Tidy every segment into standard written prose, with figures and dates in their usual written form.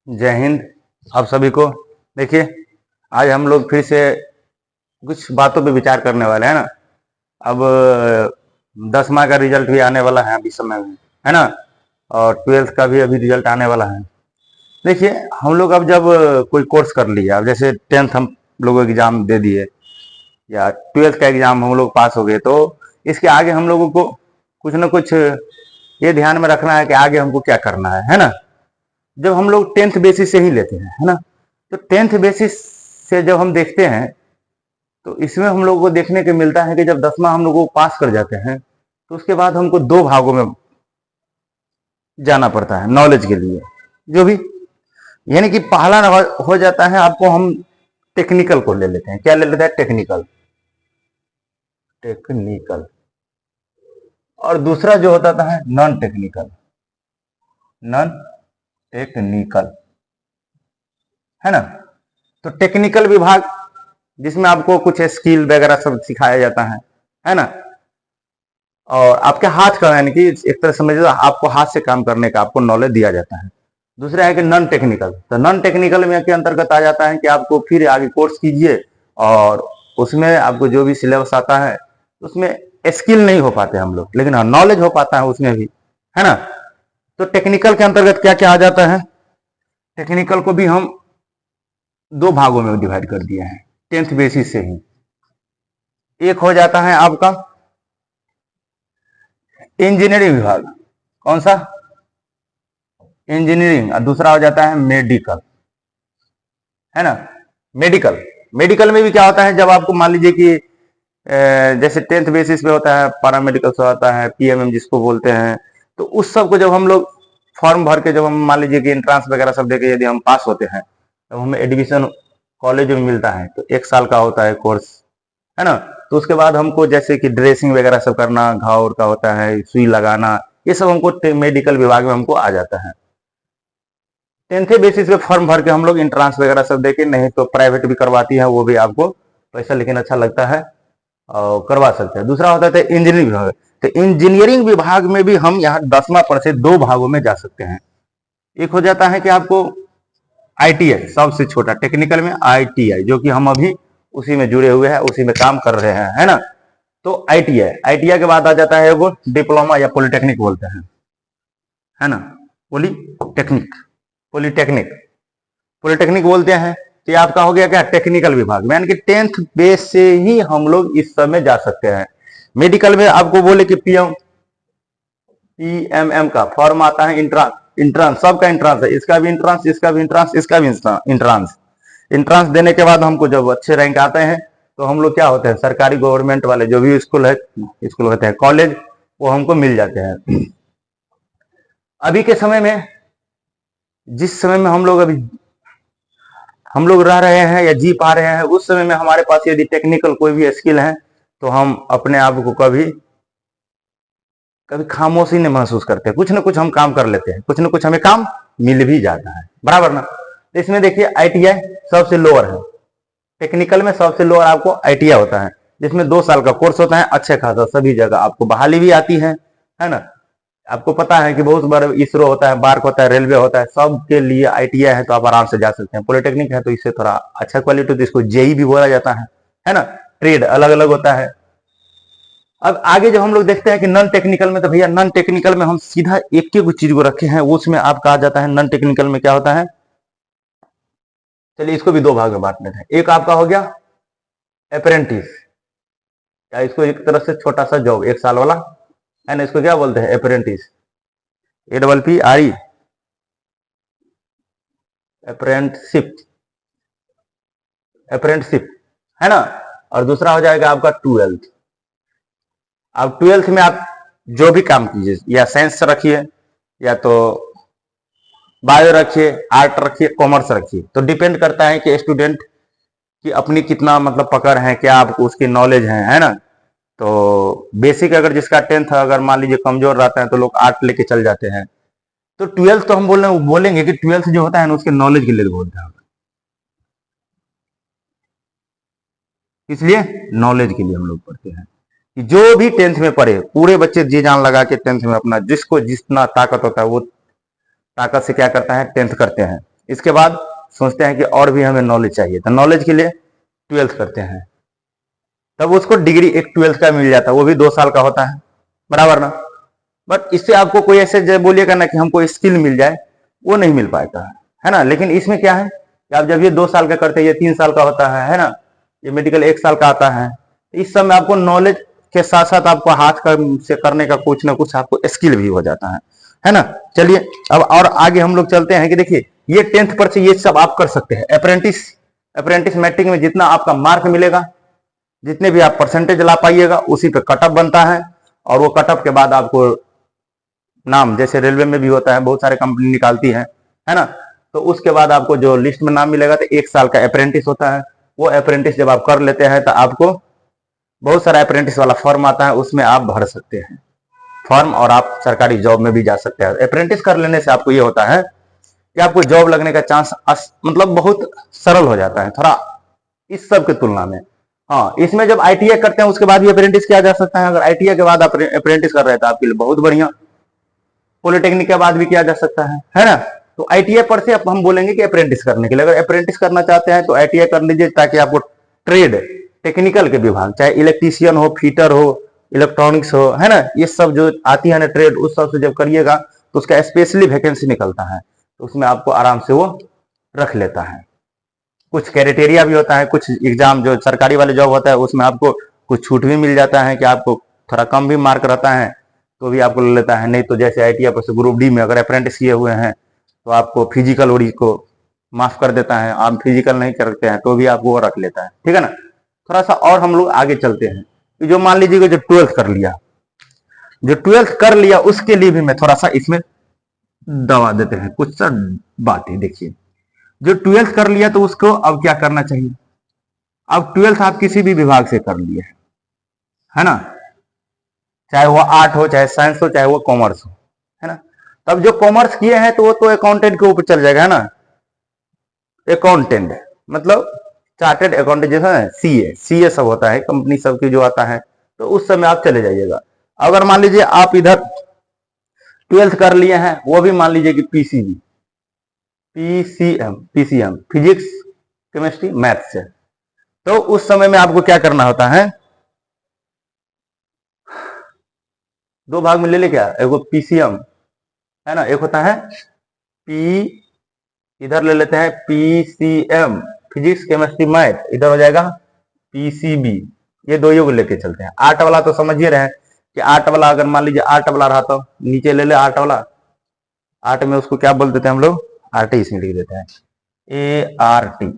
जय हिंद। आप सभी को देखिए, आज हम लोग फिर से कुछ बातों पे विचार करने वाले हैं ना। अब 10वां का रिजल्ट भी आने वाला है अभी समय में, है ना। और 12th का भी अभी रिजल्ट आने वाला है। देखिए, हम लोग अब जब कोई कोर्स कर लिया, अब जैसे 10th हम लोग एग्जाम दे दिए या 12th का एग्जाम हम लोग पास हो गए, तो इसके आगे हम लोगों को कुछ ना कुछ ये ध्यान में रखना है कि आगे हमको क्या करना है ना। जब हम लोग 10th बेसिस से ही लेते हैं, है ना, तो 10th बेसिस से जब हम देखते हैं तो इसमें हम लोगों को देखने को मिलता है कि जब 10वां हम लोग को पास कर जाते हैं तो उसके बाद हमको दो भागों में जाना पड़ता है नॉलेज के लिए, जो भी यानी कि पहला हो जाता है आपको, हम टेक्निकल को ले लेते हैं। क्या ले लेते हैं? टेक्निकल। टेक्निकल। और दूसरा जो होता है नॉन टेक्निकल। नॉन टेक्निकल, है ना। तो टेक्निकल विभाग जिसमें आपको कुछ स्किल वगैरह सब सिखाया जाता है ना। और आपके हाथ का, यानी कि एक तरह समझिए आपको हाथ से काम करने का आपको नॉलेज दिया जाता है। दूसरा है कि नॉन टेक्निकल। तो नॉन टेक्निकल में के अंतर्गत आ जाता है कि आपको फिर आगे कोर्स कीजिए और उसमें आपको जो भी सिलेबस आता है उसमें स्किल नहीं हो पाते हम लोग, लेकिन हाँ नॉलेज हो पाता है उसमें भी, है ना। तो टेक्निकल के अंतर्गत क्या क्या आ जाता है? टेक्निकल को भी हम दो भागों में डिवाइड कर दिए हैं 10th बेसिस से ही। एक हो जाता है आपका इंजीनियरिंग विभाग। कौन सा? इंजीनियरिंग। और दूसरा हो जाता है मेडिकल, है ना। मेडिकल। मेडिकल में भी क्या होता है, जब आपको मान लीजिए कि जैसे 10th बेसिस पे होता है पैरामेडिकल से होता है, पीएमएम जिसको बोलते हैं, तो उस सब को जब हम लोग फॉर्म भर के, जब हम मान लीजिए कि एंट्रांस वगैरह सब देके यदि हम पास होते हैं तो हमें एडमिशन कॉलेज में मिलता है। तो 1 साल का होता है कोर्स, है ना। तो उसके बाद हमको जैसे कि ड्रेसिंग वगैरह सब करना, घाव का होता है, सुई लगाना, ये सब हमको मेडिकल विभाग में हमको आ जाता है। 10th बेसिस पे फॉर्म भर के हम लोग एंट्रांस वगैरह सब देके, नहीं तो प्राइवेट भी करवाती है, वो भी आपको पैसा लेकिन अच्छा लगता है और करवा सकते हैं। दूसरा होता है इंजीनियरिंग विभाग। तो इंजीनियरिंग विभाग में भी हम यहाँ 10वां पर से दो भागों में जा सकते हैं। एक हो जाता है कि आपको आईटीआई, सबसे छोटा टेक्निकल में आईटीआई, जो कि हम अभी उसी में जुड़े हुए हैं, उसी में काम कर रहे हैं, है ना। तो आईटीआई, आईटीआई के बाद आ जाता है वो डिप्लोमा या पॉलिटेक्निक बोलते हैं, है ना। पॉलिटेक्निक। पॉलिटेक्निक। पॉलिटेक्निक बोलते हैं। तो आपका हो गया क्या? टेक्निकल विभाग में, यानी कि 10th बेस से ही हम लोग इस सब में जा सकते हैं। मेडिकल में आपको बोले कि पीएमएम का फॉर्म आता है, इंट्रांस। इंट्रांस सबका इंट्रांस है, इसका भी इंट्रांस, इसका भी इंट्रांस, इसका भी इंट्रांस। इंट्रांस देने के बाद हमको जब अच्छे रैंक आते हैं तो हम लोग क्या होते हैं, सरकारी गवर्नमेंट वाले जो भी स्कूल होते हैं, कॉलेज, वो हमको मिल जाते हैं। अभी के समय में, जिस समय में हम लोग रह रहे हैं या जी पा रहे हैं, उस समय में हमारे पास यदि टेक्निकल कोई भी स्किल है तो हम अपने आप को कभी कभी खामोशी नहीं महसूस करते, कुछ ना कुछ हम काम कर लेते हैं, कुछ ना कुछ हमें काम मिल भी जाता है, बराबर ना। तो इसमें देखिए आईटीआई सबसे लोअर है। टेक्निकल में सबसे लोअर आपको आईटीआई होता है, जिसमें 2 साल का कोर्स होता है, अच्छे खासा सभी जगह आपको बहाली भी आती है ना। आपको पता है कि बहुत बार इसरो होता है, बार्क होता है, रेलवे होता है, सबके लिए आईटीआई है तो आप आराम से जा सकते हैं। पॉलिटेक्निक है तो इससे थोड़ा अच्छा क्वालिटी, तो इसको जेई भी बोला जाता है ना। ट्रेड अलग अलग होता है। अब आगे जब हम लोग देखते हैं कि नॉन टेक्निकल में, तो भैया नॉन टेक्निकल में हम सीधा एक ही कुछ चीज को रखे हैं, उसमें आपका आ जाता है नॉन टेक्निकल में क्या होता है। चलिए इसको भी दो भाग में बांट लेते हैं। एक आपका हो गया अप्रेंटिस, या इसको एक तरह से छोटा सा जॉब 1 साल वाला, है ना, इसको क्या बोलते हैं? अप्रेंटिस। APPRE, apprenticeship. अप्रेंटिसशिप, है ना। और दूसरा हो जाएगा आपका 12th। अब 12th में आप जो भी काम कीजिए, या साइंस रखिए, या तो बायो रखिए, आर्ट रखिए, कॉमर्स रखिए, तो डिपेंड करता है कि स्टूडेंट की अपनी कितना मतलब पकड़ है, क्या आपको उसकी नॉलेज है ना। तो बेसिक अगर जिसका 10th अगर मान लीजिए कमजोर रहता है तो लोग आर्ट लेके चल जाते हैं। तो 12th तो हम बोलेंगे कि 12th जो होता है ना, उसके नॉलेज के लिए बोलते हैं, इसलिए नॉलेज के लिए हम लोग पढ़ते हैं कि जो भी 10th में पढ़े, पूरे बच्चे जी जान लगा के 10th में अपना जिसको जितना ताकत होता है वो ताकत से क्या करता है, 10th करते हैं। इसके बाद सोचते हैं कि और भी हमें नॉलेज चाहिए, तो नॉलेज के लिए 12th करते हैं, तब उसको डिग्री एक 12th का मिल जाता है, वो भी 2 साल का होता है, बराबर ना। बट इससे आपको कोई ऐसे बोलिएगा ना कि हमको स्किल मिल जाए, वो नहीं मिल पाता है ना। लेकिन इसमें क्या है कि आप जब ये 2 साल का करते हैं, ये 3 साल का होता है ना, ये मेडिकल 1 साल का आता है, इस समय आपको नॉलेज के साथ साथ आपको हाथ से करने का कुछ ना कुछ आपको स्किल भी हो जाता है ना। चलिए अब और आगे हम लोग चलते हैं कि देखिए ये 10th पर से ये सब आप कर सकते हैं। अप्रेंटिस मैट्रिक में जितना आपका मार्क मिलेगा, जितने भी आप परसेंटेज ला पाइएगा, उसी पे कटअप बनता है, और वो कटअप के बाद आपको नाम, जैसे रेलवे में भी होता है, बहुत सारे कंपनी निकालती है ना, तो उसके बाद आपको जो लिस्ट में नाम मिलेगा, तो 1 साल का अप्रेंटिस होता है। वो अप्रेंटिस जब आप कर लेते हैं तो आपको बहुत सारा अप्रेंटिस वाला फॉर्म आता है, उसमें आप भर सकते हैं फॉर्म, और आप सरकारी जॉब में भी जा सकते हैं। अप्रेंटिस कर लेने से आपको ये होता है कि आपको जॉब लगने का चांस मतलब बहुत सरल हो जाता है थोड़ा इस सब की तुलना में। हाँ, इसमें जब आईटीआई करते हैं उसके बाद भी अप्रेंटिस किया जा सकता है। अगर आईटीआई के बाद आप अप्रेंटिस कर रहे हैं तो आपके लिए बहुत बढ़िया। पॉलिटेक्निक के बाद भी किया जा सकता है ना। तो आईटीआई पर से अब हम बोलेंगे कि अप्रेंटिस करने के लिए, अगर अप्रेंटिस करना चाहते हैं तो आईटीआई कर लीजिए, ताकि आपको ट्रेड टेक्निकल के विभाग, चाहे इलेक्ट्रीशियन हो, फिटर हो, इलेक्ट्रॉनिक्स हो, है ना, ये सब जो आती है ना ट्रेड, उस सब से जब करिएगा तो उसका स्पेशली वैकेंसी निकलता है, तो उसमें आपको आराम से वो रख लेता है। कुछ क्राइटेरिया भी होता है, कुछ एग्जाम जो सरकारी वाले जॉब होता है उसमें आपको कुछ छूट भी मिल जाता है कि आपको थोड़ा कम भी मार्क रहता है तो भी आपको ले लेता है। नहीं तो जैसे आईटीआई पर से ग्रुप डी में अगर अप्रेंटिस किए हुए हैं तो आपको फिजिकल और इसको माफ कर देता है, आप फिजिकल नहीं करते हैं तो भी आपको वो रख लेता है, ठीक है ना। थोड़ा सा और हम लोग आगे चलते हैं, जो मान लीजिएगा जो 12th कर लिया उसके लिए भी मैं थोड़ा सा इसमें दवा देते हैं कुछ सा बातें। देखिए जो 12th कर लिया तो उसको अब क्या करना चाहिए। अब 12th आप किसी भी विभाग से कर लिए है ना, चाहे वो आर्ट हो, चाहे साइंस हो, चाहे वो कॉमर्स हो, है ना। तब जो कॉमर्स किए हैं तो वो तो अकाउंटेंट के ऊपर चल जाएगा, है ना। अकाउंटेंट मतलब चार्टेड अकाउंटेंट, जैसा सीए सब होता है कंपनी सब की जो आता है, तो उस समय आप चले जाइएगा। अगर मान लीजिए आप इधर 12th कर लिए हैं, वो भी मान लीजिए कि पीसीएम फिजिक्स केमिस्ट्री मैथ्स है, तो उस समय में आपको क्या करना होता है, 2 भाग में ले ले क्या, एक पीसीएम है ना, एक होता है इधर ले लेते हैं पीसीएम फिजिक्स केमिस्ट्री मैथ, इधर हो जाएगा पीसीबी, ये दो को लेके चलते हैं। आर्ट वाला तो समझिए रहे कि आर्ट वाला अगर मान लीजिए आर्ट वाला रहा तो नीचे ले ले आर्ट वाला, आर्ट में उसको क्या बोल देते हैं हम लोग, आरटी इसमें लिख देते हैं ART।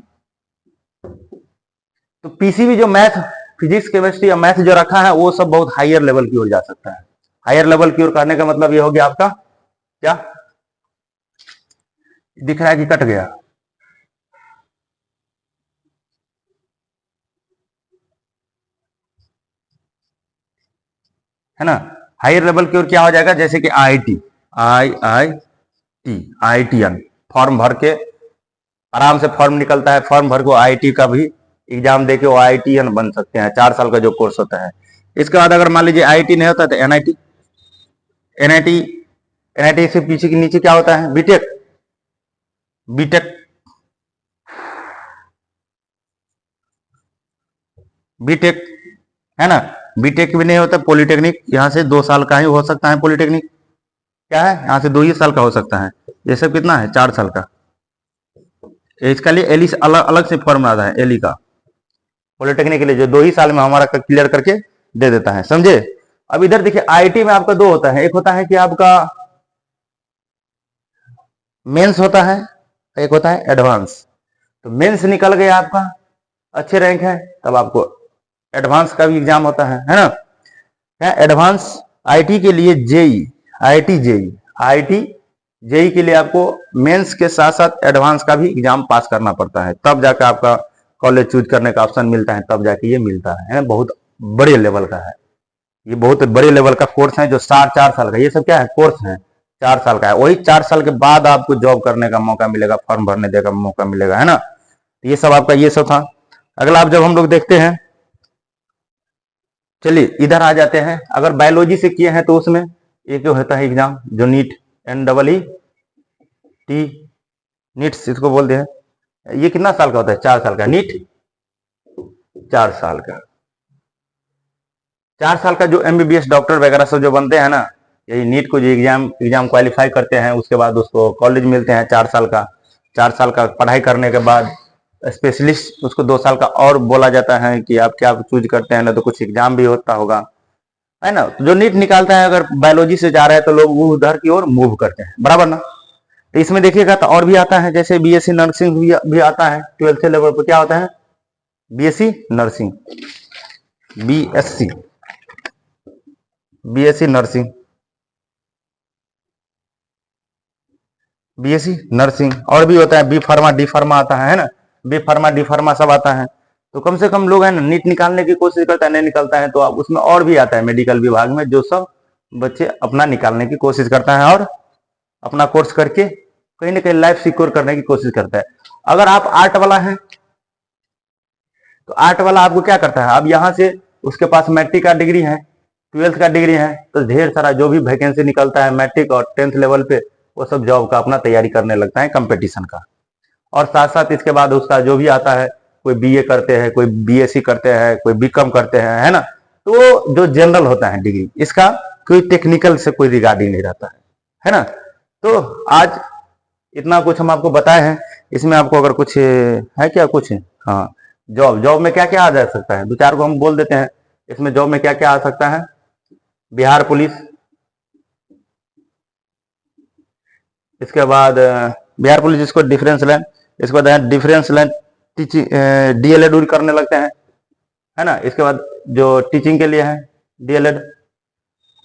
तो पीसीबी जो मैथ फिजिक्स केमिस्ट्री या मैथ जो रखा है वो सब बहुत हायर लेवल की ओर जा सकता है। हायर लेवल की ओर करने का मतलब ये हो गया आपका क्या दिख रहा है कि कट गया, है ना। हायर लेवल की ओर क्या हो जाएगा, जैसे कि आईआईटीएन फॉर्म भर के आराम से फॉर्म निकलता है, फॉर्म भर को आईटी का भी एग्जाम देके वो आईटीएन बन सकते हैं, 4 साल का जो कोर्स होता है। इसके बाद अगर मान लीजिए आईटी नहीं होता तो एनआईटी से पीछे के नीचे क्या होता है, बीटेक है ना। बीटेक भी नहीं होता, पॉलिटेक्निक यहाँ से 2 साल का ही हो सकता है। पॉलिटेक्निक क्या है, यहाँ से 2 ही साल का हो सकता है। ये सब कितना है, 4 साल का। इसका लिए एली से अलग अलग से फॉर्म आता है, एली का पॉलिटेक्निक के लिए जो 2 ही साल में हमारा क्लियर करके दे देता है, समझे। अब इधर देखिए आईटी में आपका 2 होता है, एक होता है कि आपका मेंस होता है, एक होता है एडवांस। तो मेंस निकल गया आपका, अच्छे रैंक है, तब आपको एडवांस का भी एग्जाम होता है ना। क्या एडवांस आईटी के लिए आईटी जेई के लिए आपको मेंस के साथ साथ एडवांस का भी एग्जाम पास करना पड़ता है, तब जाकर आपका कॉलेज चूज करने का ऑप्शन मिलता है, तब जाके ये मिलता है ना। बहुत बड़े लेवल का है, ये बहुत बड़े लेवल का कोर्स है जो 4 साल का, ये सब क्या है कोर्स है, 4 साल का है। वही 4 साल के बाद आपको जॉब करने का मौका मिलेगा, फॉर्म भरने का मौका मिलेगा, है ना। ये सब आपका ये सब था। अगला आप जब हम लोग देखते हैं, चलिए इधर आ जाते हैं। अगर बायोलॉजी से किए हैं तो उसमें एक होता है एग्जाम जो नीट NEET नीट इसको बोलते हैं। ये कितना साल का होता है? 4 साल का। नीट 4 साल का। 4 साल का जो एमबीबीएस डॉक्टर वगैरह सब जो बनते हैं ना, यही नीट को जो एग्जाम क्वालिफाई करते हैं, उसके बाद उसको कॉलेज मिलते हैं 4 साल का। 4 साल का पढ़ाई करने के बाद स्पेशलिस्ट उसको 2 साल का और बोला जाता है कि आप क्या चूज करते हैं, ना तो कुछ एग्जाम भी होता होगा, है ना। तो जो नीट निकालता है, अगर बायोलॉजी से जा रहा है तो लोग वो उधर की ओर मूव करते हैं, बराबर ना। तो इसमें देखिएगा तो और भी आता है, जैसे बीएससी नर्सिंग भी आता है 12th लेवल पर। क्या होता है? BSc nursing, BSc BSc nursing, BSc nursing. और भी होता है बी फार्मा, डी फार्मा आता है ना, बी फार्मा, डी फार्मा सब आता है। तो कम से कम लोग है ना नीट निकालने की कोशिश करता है, नहीं निकलता है तो अब उसमें और भी आता है मेडिकल विभाग में, जो सब बच्चे अपना निकालने की कोशिश करता है और अपना कोर्स करके कहीं ना कहीं लाइफ सिक्योर करने की कोशिश करता है। अगर आप आर्ट वाला है तो आर्ट वाला आपको क्या करता है, अब यहाँ से उसके पास मैट्रिक का डिग्री है, 12th का डिग्री है, तो ढेर सारा जो भी वैकेंसी निकलता है मैट्रिक और 10th लेवल पे, वो सब जॉब का अपना तैयारी करने लगता है, कंपटीशन का। और साथ साथ इसके बाद उसका जो भी आता है, कोई बीए करते हैं, कोई बीएससी करते हैं, कोई बीकॉम करते हैं, है ना। तो जो जनरल होता है डिग्री, इसका कोई टेक्निकल से कोई रिगार्डिंग नहीं रहता है ना। तो आज इतना कुछ हम आपको बताए हैं। इसमें आपको अगर कुछ है क्या कुछ? हाँ, जॉब में क्या क्या आ जा सकता है, 2-4 को हम बोल देते हैं। इसमें जॉब में क्या क्या आ सकता है? बिहार पुलिस, इसके बाद बिहार पुलिस इसको डिफरेंस लाइन, इसके बाद डिफरेंस लाइन टीचिंग, डीएलएड करने लगते हैं, है ना। इसके बाद जो टीचिंग के लिए है डीएलएड।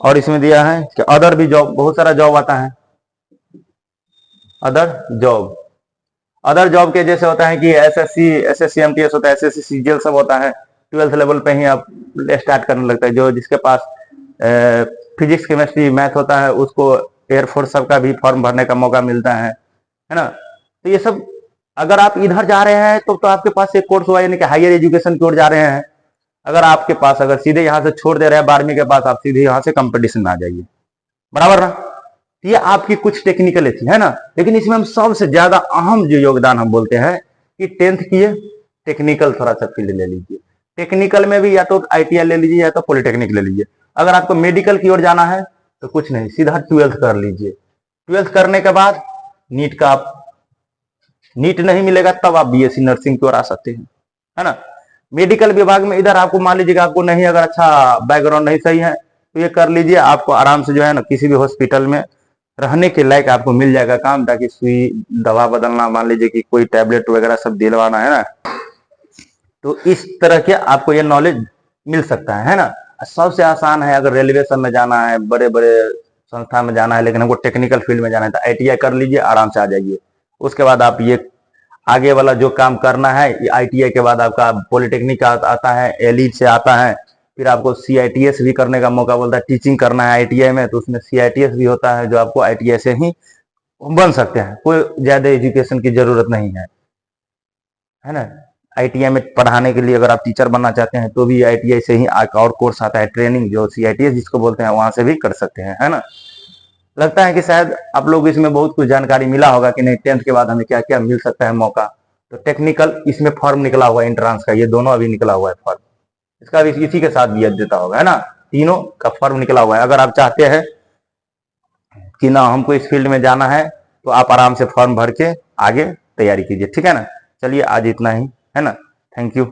और इसमें दिया है कि अदर भी जॉब, बहुत सारा जॉब आता है, अदर जॉब के जैसे होता है कि एसएससी एमटीएस होता है, एसएससी सीजीएल सब होता है। 12th लेवल पे ही आप स्टार्ट करने लगता है। जो जिसके पास फिजिक्स केमिस्ट्री मैथ होता है, उसको एयरफोर्स सब का भी फॉर्म भरने का मौका मिलता है ना। तो ये सब अगर आप इधर जा रहे हैं तो आपके पास एक कोर्स हुआ, यानी कि हायर एजुकेशन की ओर जा रहे हैं। अगर आपके पास अगर सीधे यहाँ से छोड़ दे रहे हैं 12वीं के बाद, आप सीधे यहाँ से कंपटीशन में आ जाइए, बराबर ना। ये आपकी कुछ टेक्निकल थी, है ना। लेकिन इसमें हम सबसे ज्यादा अहम जो योगदान हम बोलते हैं कि 10th किए, टेक्निकल थोड़ा सा फील्ड ले लीजिए। टेक्निकल में भी या तो आईटीआई ले लीजिए या तो पॉलिटेक्निक ले लीजिए। अगर आपको मेडिकल की ओर जाना है तो कुछ नहीं, सीधा 12th कर लीजिए। 12th करने के बाद नीट का आप, नीट नहीं मिलेगा तब आप बीएससी नर्सिंग की ओर आ सकते हैं, है ना। मेडिकल विभाग में इधर आपको मान लीजिएगा आपको नहीं, अगर अच्छा बैकग्राउंड नहीं सही है तो ये कर लीजिए। आपको आराम से जो है ना किसी भी हॉस्पिटल में रहने के लायक आपको मिल जाएगा काम, ताकि सुई दवा बदलना, मान लीजिए कि कोई टैबलेट वगैरह सब दिलवाना है ना, तो इस तरह के आपको ये नॉलेज मिल सकता है ना। सबसे आसान है अगर रेलवे सब में जाना है, बड़े बड़े संस्था में जाना है, लेकिन हमको टेक्निकल फील्ड में जाना है तो आईटीआई कर लीजिए, आराम से आ जाइए। उसके बाद आप ये आगे वाला जो काम करना है, आईटीआई के बाद आपका पॉलिटेक्निक आता है, एलिट से आता है, फिर आपको सीआईटीएस भी करने का मौका बोलता है। टीचिंग करना है आईटीआई में तो उसमें सीआईटीएस भी होता है, जो आपको आईटीआई से ही बन सकते हैं, कोई ज्यादा एजुकेशन की जरूरत नहीं है ना। आईटीआई में पढ़ाने के लिए अगर आप टीचर बनना चाहते हैं तो भी आईटीआई से ही और कोर्स आता है, ट्रेनिंग, जो सीआईटीएस जिसको बोलते हैं, वहां से भी कर सकते हैं, है ना। लगता है कि शायद आप लोग इसमें बहुत कुछ जानकारी मिला होगा कि नहीं, 10th के बाद हमें क्या क्या मिल सकता है मौका। तो टेक्निकल इसमें फॉर्म निकला हुआ है एंट्रांस का, ये दोनों अभी निकला हुआ है फॉर्म, इसका भी इसी के साथ भी देता होगा, है ना। तीनों का फॉर्म निकला हुआ है। अगर आप चाहते हैं कि ना हमको इस फील्ड में जाना है तो आप आराम से फॉर्म भर के आगे तैयारी कीजिए, ठीक है ना। चलिए आज इतना ही, है ना। Thank you.